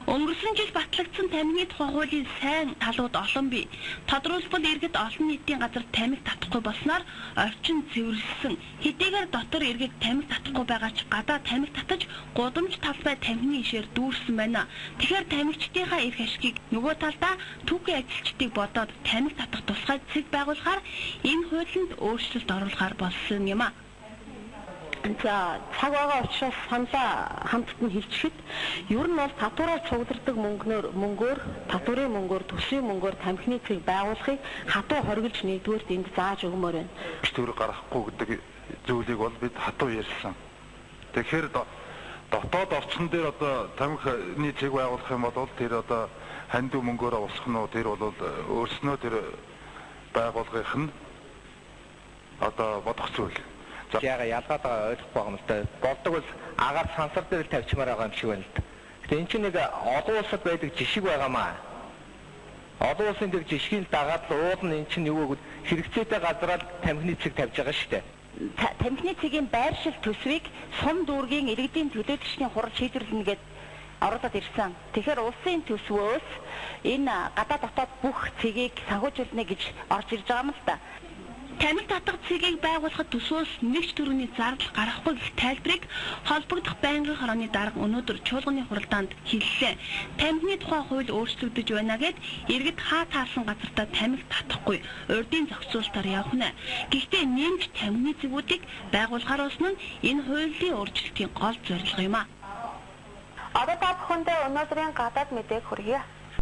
Өнгөрсөн жил батлагдсан тамхины тухай хуулийн сайн талууд олон бий. Тодруулбал иргэд олон нийтийн газар тамхи татахгүй болсноор орчин цэвэрлсэн. Хэдийгээр дотор иргэд тамхи татахгүй байгаа ч гадаа тамхи татаж гудамж талбай тамхины ишээр дүүрсэн байна. Тэгэхээр тамхичдынхаа эрх ашигыг нөгөө талдаа түүхийн ажилчдыг бодоод тамхи татах тусгай цэг байгуулахаар энэ хуулинд өөрчлөлт оруулахаар болсон юм а. За цаг байгаа учраас саналаа хамтд нь хэлчихэд ер нь бол татвараар цугладаг мөнгөөр татварын мөнгөөр төсвийн мөнгөөр тамхины цэг байгуулахыг хатуу хоригдж нэгдүгээрт энд зааж өгмөр байна. Төр гаргахгүй гэдэг зүйлийг бол бид хатуу ярьсан. Тэгэхээр дотоод орчин дээр одоо тамхины цэг байгуулах юм бол тэр одоо хандив мөнгөөрөө усах нь тэр бол өөрснөө тэр байгуулгынх нь одоо бодох зүйл. Яга ялгаагаа ойлгохгүй байгаа юм л да. Болдог бол агаар сансар дээр тавьчмаар байгаа юм шиг байна л да. Гэтэ энэ чинь нэг олон улсад байдаг жишг байгаамаа. Олон улсын дээр жишгийг дагаад л уул нь эн чинь юу гэвэл хэрэгцээтэй газараа тамхины цэг тавьж байгаа шүү дээ. Тамхины цэгийн байршил төсвийг сум дүүргийн иргэдийн төлөөлөгчний хурал шийдвэрлэнэ гэд оруулаад ирсэн. Тэгэхээр улсын төсвөөс энэ гадаа дотоод бүх цэгийг санхүүжүүлнэ гэж орж ирж байгаа юм л да. Тамхи татах цэгийг байгуулахад төсвөөс нэгч төрөний зардал гарахгүй гэх тайлбарыг холбогдох байнгын хорооны дарга өнөөдөр чуулганы хуралдаанд хэллээ. Тамхины тухай хууль өөрчлөгдөж байна гэд иргэд хаа таасан газартаа тамхи татахгүй урдын зохицуулалтаар явах нэ. Гэхдээ нэмж тамхины цэгүүдийг байгуулахаар болсон нь энэ хуулийн өөрчлөлтийн гол зорилго юм а. Одоо та бүхэндээ өнөөдрийн гадаад мэдээг хүргье.